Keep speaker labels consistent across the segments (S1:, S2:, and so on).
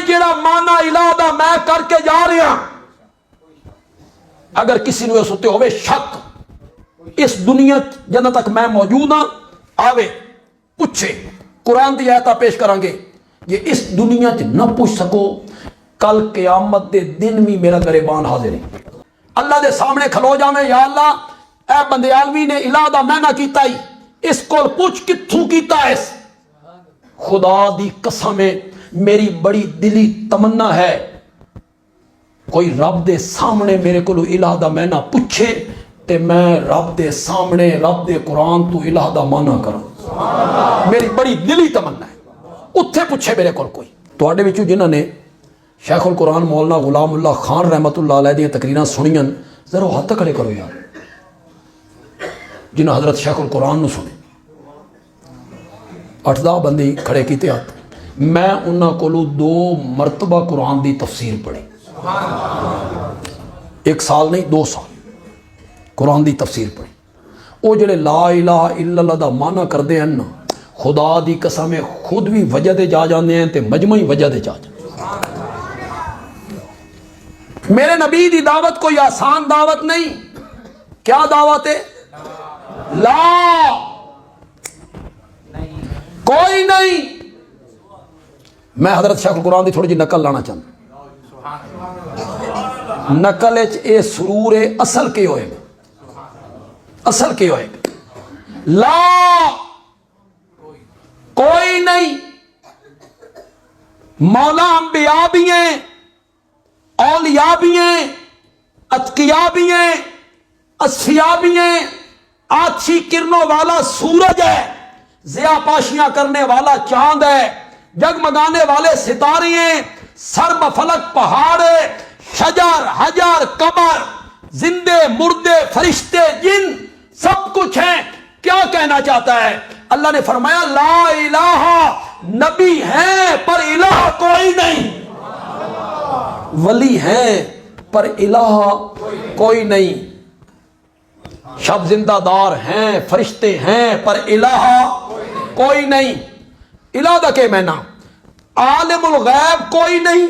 S1: جڑا مانا الہ دا میں کر کے جا رہا، اگر کسی نے اس تے ہوئے شک اس دنیا جنہ تک میں موجود ہاں آوے پوچھے، قرآن دی آیتاں پیش کریں گے، یہ اس دنیا چ نہ پوچھ سکو کل قیامت دے دن بھی میرا گریبان حاضر ہے، اللہ دے سامنے کھلو جاویں، یا اللہ اے بندے عالمی نے الہ دا میں نہ کیتا ہی، اس کو پوچھ کتھوں کیتا اس؟ خدا دی قسم ہے میری بڑی دلی تمنا ہے کوئی رب دے سامنے میرے کو الہ دا میں نہ پوچھے تے میں رب دے سامنے رب دے قرآن تو الہ دا مانا کروں، میری بڑی دلی تمنا ہے، اتھے پوچھے میرے کو کوئی۔ تواڈے وچوں جنہاں نے شیخ القرآن مولانا غلام اللہ خان رحمت اللہ علیہ دیاں تقریراں سنیاں، ذرا ہاتھ کھڑے کرو یار جنہاں حضرت شیخ القرآن نو سنے، 8-10 بندے کھڑے کیتے ہاتھ، میں انہاں کولوں 2 مرتبہ قرآن دی تفسیر پڑھی، 1 سال نہیں 2 سال قرآن دی تفسیر پڑھی، وہ جڑے لا الہ الا اللہ دا معنی کردے ہیں نا، خدا دی قسم خود بھی وجہ دے جا جاندے ہیں تے مجمعی وجہ دے جا جاندے ہیں۔ میرے نبی دی دعوت کوئی آسان دعوت نہیں، کیا دعوت ہے؟ لا کوئی نہیں۔ میں حضرت شیخ القرآن دی تھوڑی جی نقل لانا چاہتا، نقل اے سرور ہے، اصل کے ہوئے گا، اصل کے ہوئے گا، لا کوئی نہیں۔ مولا انبیاء بھی ہیں، اولیاء بھی ہیں، اتقیاء بھی ہیں، اصفیاء بھی ہیں، آچھی کرنوں والا سورج ہے، ضیاء پاشیاں کرنے والا چاند ہے، جگمگانے والے ستارے ہیں، سر بفلک پہاڑ ہے، شجر حجر قمر، زندے مردے فرشتے جن سب کچھ ہیں۔ کیا کہنا چاہتا ہے؟ اللہ نے فرمایا لا الہ، نبی ہیں پر الہ کوئی نہیں، ولی ہیں پر الہ کوئی نہیں، شب زندہ دار ہیں، فرشتے ہیں پر الہ کوئی نہیں۔ الہ دا کے معنی عالم الغیب کوئی نہیں،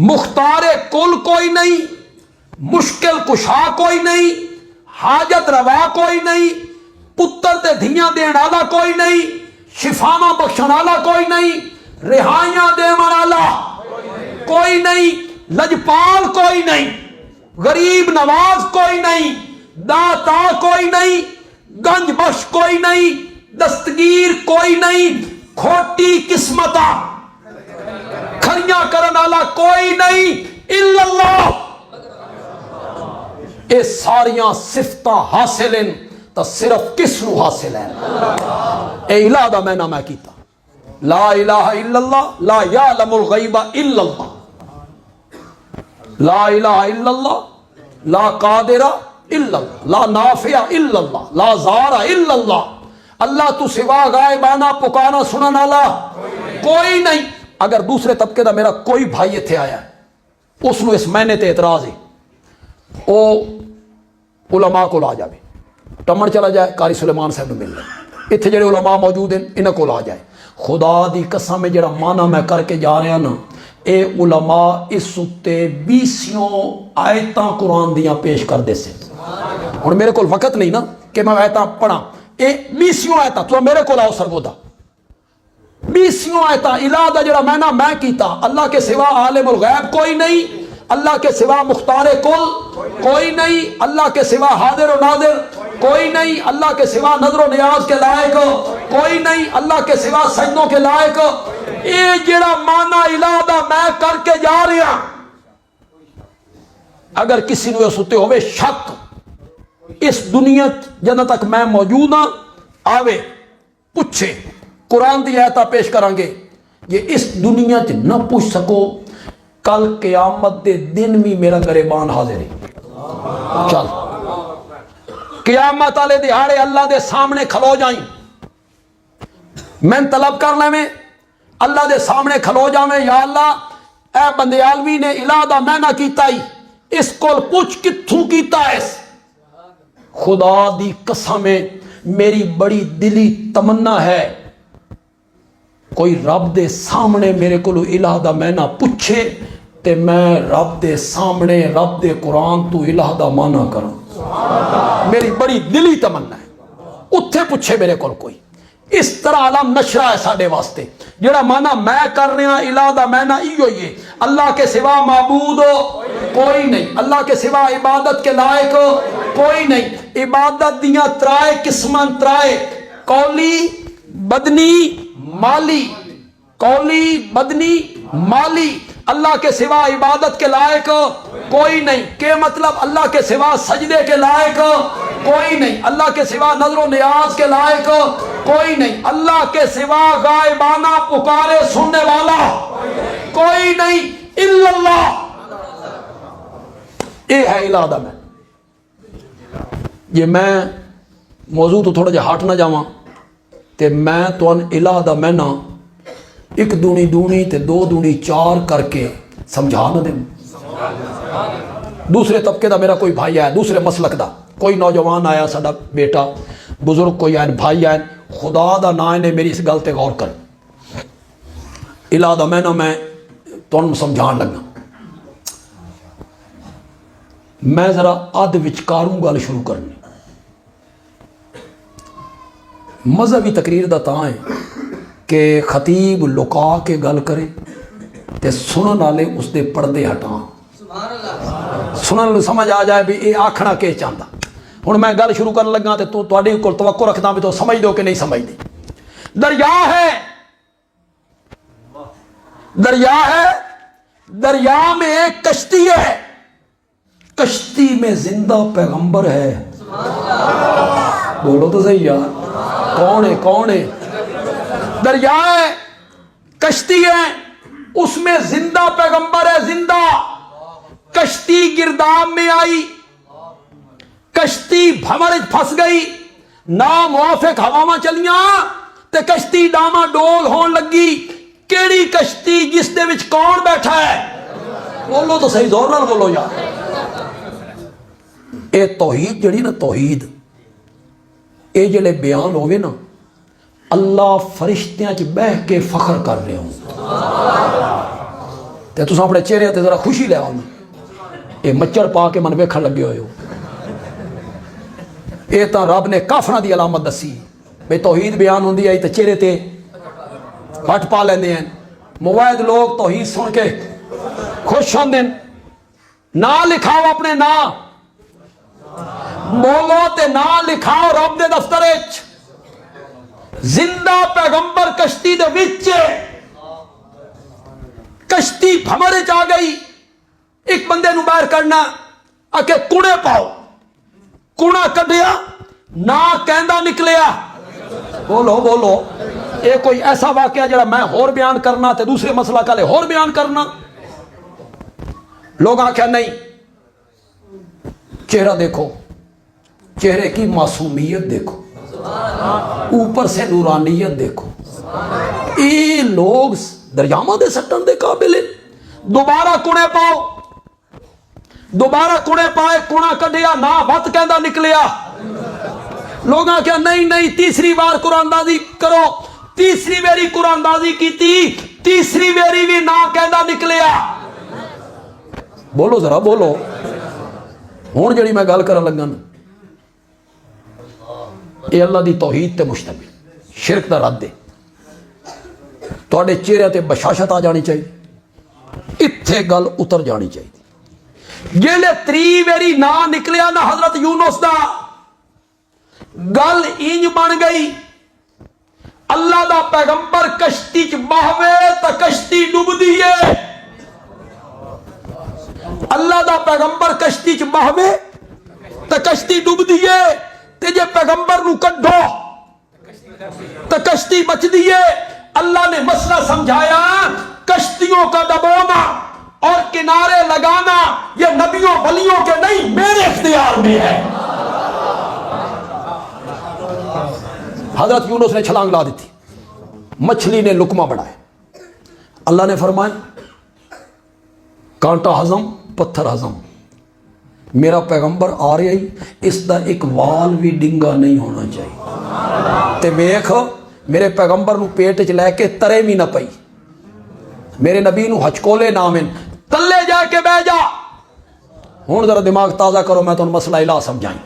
S1: مختار کل کوئی نہیں، مشکل کشا کوئی نہیں، حاجت روا کوئی نہیں، پتر تے دھیاں دین والا کوئی نہیں، شفاواں بخشن والا کوئی نہیں، رہائیاں دین والا کوئی نہیں، لجپال کوئی نہیں، غریب نواز کوئی نہیں، داتا کوئی نہیں، گنج بخش کوئی نہیں، دستگیر کوئی نہیں، کھوٹی قسمتاں کھریاں کرن والا کوئی نہیں، الا اللہ۔ اے ساریاں صفتاں حاصل ہیں تو صرف کس نو حاصل ہے؟ اے الہ دا میں نام کیتا، لا الہ الا اللہ، لا یعلم الغیب الا اللہ، لا الہ الا اللہ، لا قادر الا اللہ، لا نافع الا اللہ، لا ضار الا اللہ، اللہ تو سوا غائبانہ پکانا سنن والا کوئی نہیں۔ اگر دوسرے طبقے دا میرا کوئی بھائی اتھے آیا ہے، اس نو اس معنی تے اعتراض ہے، او علماء کو لا جائے، ٹمن چلا جائے قاری سلیمان صاحب نے مل لے، اتھے جڑے علماء موجود ہیں انہاں کو لا جائے، خدا دی قسم جڑا معنی میں کر کے جا رہا نا، اے علماء اس اتے 20 آیتاں قرآن دیاں پیش کر دے سے۔ اور میرے کو وقت نہیں نا کہ میں آیتاں پڑھا، اے 20 آیتاں تو میرے کو لاؤ سرگودا، 20 آیتاں الہ دا جڑا میں نہ میں کیتا، اللہ کے سوا عالم الغیب کوئی نہیں، اللہ کے سوا مختار کل کوئی نہیں، اللہ کے سوا حاضر و ناظر کوئی نہیں، اللہ کے سوا نظر و نیاز کے لائق کوئی نہیں، اللہ کے سوا سجدوں کے لائق۔ اے جڑا مانا الہ دا میں کر کے جا رہا، اگر کسی نے اس تے ہوئے شک اس دنیا جنہ تک میں موجود ہاں آوے پوچھے، قرآن دی آیتاں پیش کریں گے، یہ اس دنیا چ نہ پوچھ سکو کل قیامت دے دن بھی میرا گریبان حاضر ہے۔ چل قیامت والے دہاڑے اللہ دے سامنے کھلو جائیں، میں طلب کر لیں میں اللہ دے سامنے کھلو جاویں، یا اللہ اے بندے عالمی نے الہ دا میں نہ کیتا ہی، اس کو پوچھ کتھوں کیتا اس؟ خدا دی قسم میری بڑی دلی تمنا ہے کوئی رب دے سامنے میرے کو الہ دا معنی پوچھے تے میں رب دے سامنے رب دے قرآن تو الہ دا معنی کروں، میری بڑی دلی تمنا ہے، اتھے پوچھے میرے کو کوئی۔ اس طرح علم نشرہ ہے ساڑھے واسطے، جڑا معنی میں کر رہے ہیں الہ دا معنی ایو ہی ہے، اللہ کے سوا معبود کوئی نہیں، اللہ کے سوا عبادت کے لائق کوئی نہیں۔ عبادت دیاں ترائے قسمن ترائے، قولی، بدنی، مالی، قولی، بدنی، مالی۔ اللہ کے سوا عبادت کے لائق کوئی نہیں، کہ مطلب اللہ کے سوا سجدے کے لائق کوئی نہیں، اللہ کے سوا نظر و نیاز کے لائق کوئی نہیں، اللہ کے سوا غائبانہ پکارے سننے والا کوئی نہیں الا اللہ۔ یہ ہے الہ دا میں۔ یہ میں موضوع تو تھوڑا جا ہٹ نہ جاواں تے میں تو الہ دا میں نا ایک دونی دونی تے دو دونی چار کر کے سمجھا نہ دیں۔ دوسرے طبقے دا میرا کوئی بھائی آیا، دوسرے مسلک دا کوئی نوجوان آیا، ساڈا بیٹا بزرگ کوئی آئے، بھائی آئے، خدا دا نا نے میری اس گل تے غور کر۔ الہ دا میں نا میں تانوں سمجھان لگا، میں ذرا ادھ وچکاروں گل شروع کرنی۔ مذہبی تقریر دا تاں ہے کہ خطیب لکا کے گل کرے تے سنن والے اس دے پردے ہٹاں، سنن والے سمجھ آ جائے بھی یہ آکھنا کہ چاہتا۔ ہن میں گل شروع کرن لگا تے تواڈے کول توقع رکھدا بھی تو سمجھ دو کہ نہیں سمجھ دی۔ دریا ہے، دریا ہے، دریا میں ایک کشتی ہے، کشتی میں زندہ پیغمبر ہے۔ بولو تو صحیح یار، کون ہے کون ہے؟ دریا ہے، کشتی ہے، اس میں زندہ پیغمبر ہے، زندہ۔ کشتی گرداب میں آئی، کشتی بھمر پھس گئی، ناموافق ہواواں چلیاں تے کشتی ڈاما ڈول ہون لگی۔ کیڑی کشتی جس دے وچ کون بیٹھا ہے؟ بولو تو صحیح، زور نال بولو یار۔ اے توحید جڑی نا، توحید اے جڑے بیان ہوئے نا، اللہ فرشتیاں چ بہ کے فخر کر رہے ہوں تے تساں اپنے چہرے تے ذرا خوشی لے آؤ نا۔ اے مچڑ پا کے من ویکھن لگے ہوئے ہو، اے تاں رب نے کافراں دی علامت دسی بے توحید بیان ہوندی آئی تے چہرے تے پٹ پا لیندے ہیں۔ موعد لوگ توحید سن کے خوش ہوندے ہیں۔ نا لکھاؤ اپنے نا، بولو تے نا لکھاؤ رب دے دفتر وچ۔ زندہ پیغمبر کشتی دے وچ، کشتی بھمر وچ آ گئی۔ ایک بندے نو باہر کرنا آکے کڑے پاؤ، کڑا کڈیا، نہ کہندا نکلیا۔ بولو بولو، یہ کوئی ایسا واقعہ جڑا میں ہور بیان کرنا تے دوسرے مسئلہ کالے ہور بیان کرنا؟ لوگ آکھیا نہیں، چہرہ دیکھو، چہرے کی معصومیت دیکھو، اوپر سے نورانیت دیکھو۔ یہ لوگ دریاواں دے سٹن دے قابل۔ دوبارہ کڑے پاؤ، دوبارہ کڑے پائے، کڑا کڈیا، نہ وت کہندا نکلیا۔ لوگ آکھیا نہیں نہیں، تیسری بار قرآن اندازی کرو۔ تیسری میری قرآن اندازی کیتی، تیسری میری بھی نہ کہندا نکلیا۔ بولو ذرا بولو۔ ہون جڑی میں گل کرن لگا نا، اے اللہ دی توحید تے مشتمل، شرک دا رد ہے۔ تواڈے چہرے تے بشاشت آ جانی چاہیے، اتھے گل اتر جانی چاہیے۔ جیلے تری ویری نا نکلیا نا حضرت یونس دا، گل انج بن گئی، اللہ دا پیغمبر کشتی چ بہوے تا کشتی ڈوب دیے۔ اللہ دا پیغمبر کشتی چ بہوے تا کشتی ڈوب دیے، تے جے پیغمبر نو کڈو تا کشتی بچ دیے۔ اللہ نے مسئلہ سمجھایا، کشتیوں کا ڈبونا اور کنارے لگانا یہ نبیوں ولیوں کے نہیں، میرے اختیار میں ہے۔ حضرت یونس نے چھلانگ لا دی تھی، مچھلی نے لقمہ بڑھایا۔ اللہ نے فرمایا کانٹا ہضم پتھر ہضم، میرا پیغمبر آ رہا ہی، اس دا ایک وال بھی ڈنگا نہیں ہونا چاہیے۔ تے ویکھ میرے پیغمبر نو پیٹ چ لے کے ترے بھی نہ پئی، میرے نبی نو ہچکولے نام تلے جا کے بہ جا۔ ہوں ذرا دماغ تازہ کرو، میں تمہیں مسئلہ الہ سمجھائیں،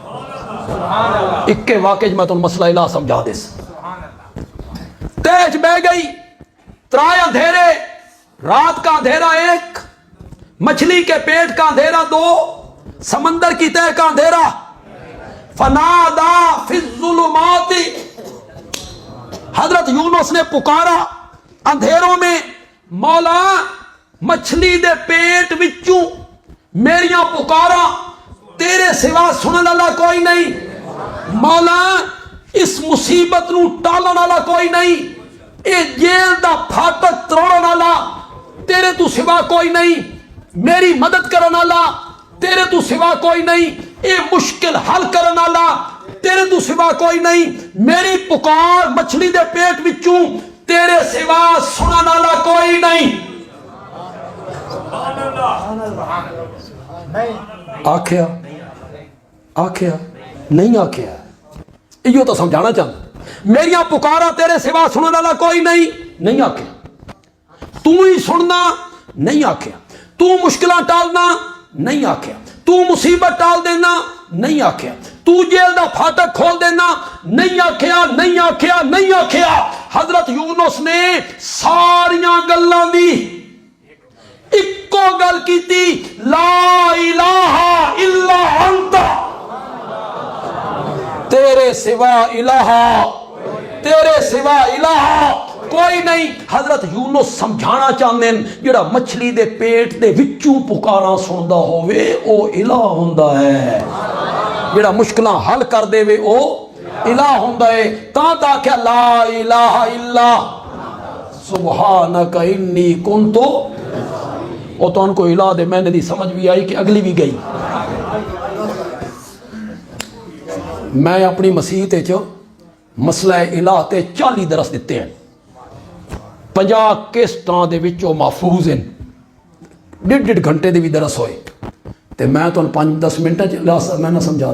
S1: اکے واقع میں تمہیں مسئلہ الہ سمجھا دس۔ تیج بہ گئی، ترائے اندھیرے، رات کا اندھیرا ایک، مچھلی کے پیٹ کا اندھیرا دو، سمندر کی تہ کا اندھیرا۔ فنادا فی الظلمات، حضرت یونس نے پکارا اندھیروں میں، مولا مچھلی دے پیٹ وچوں میریاں پکارا، تیرے سوا سنن والا کوئی نہیں، مولا اس مصیبت نو ٹالن والا کوئی نہیں، اے جیل دا پھاٹک تروڑن والا تیرے تو سوا کوئی نہیں، میری مدد کرن والا تیرے تو سوا کوئی نہیں، اے مشکل حل کرن والا تیرے تو سوا کوئی نہیں، میری پکار مچھلی دے پیٹ وچوں تیرے سوا سنن والا کوئی نہیں۔ آکھیا آکھیا نہیں آکھیا، یہ تو سمجھانا چاہتا، میریاں پکارا تیرے سوا سنن والا کوئی نہیں آکھیا، تو ہی سننا نہیں آکھیا، تو مشکلیں ٹالنا نہیں آکھیا، تو مصیبت ٹال دینا نہیں آکھیا، تو جیل دا پھاٹک کھول دینا نہیں آکھیا، نہیں آکھیا، نہیں آکھیا۔ حضرت یونس نے ساریاں گلاں دی اکو گل کیتی، لا الہ الا انت، تیرے سوا الہ، تیرے سوا الہ کوئی نہیں۔ حضرت یونس سمجھانا چاہتے ہیں جڑا مچھلی دے پیٹ دے وچوں پکاراں سندا ہوئے او الہ ہوندا ہے، جڑا مشکلاں حل کر دے وے او الہ ہوندا ہے۔ تا کہ لا الہ الا سبحانک انی کنت، او تو ان کو الہ دے میں نے دی سمجھ بھی آئی کہ اگلی بھی گئی۔ میں اپنی مسیح تے مسئلہ الہ تے 40 درس دیتے ہیں، 50 قسطاں دے وچوں محفوظ ہیں، 1.5 گھنٹے دے بھی درس ہوئے تے میں تو 5-10 منٹ میں نہ سمجھا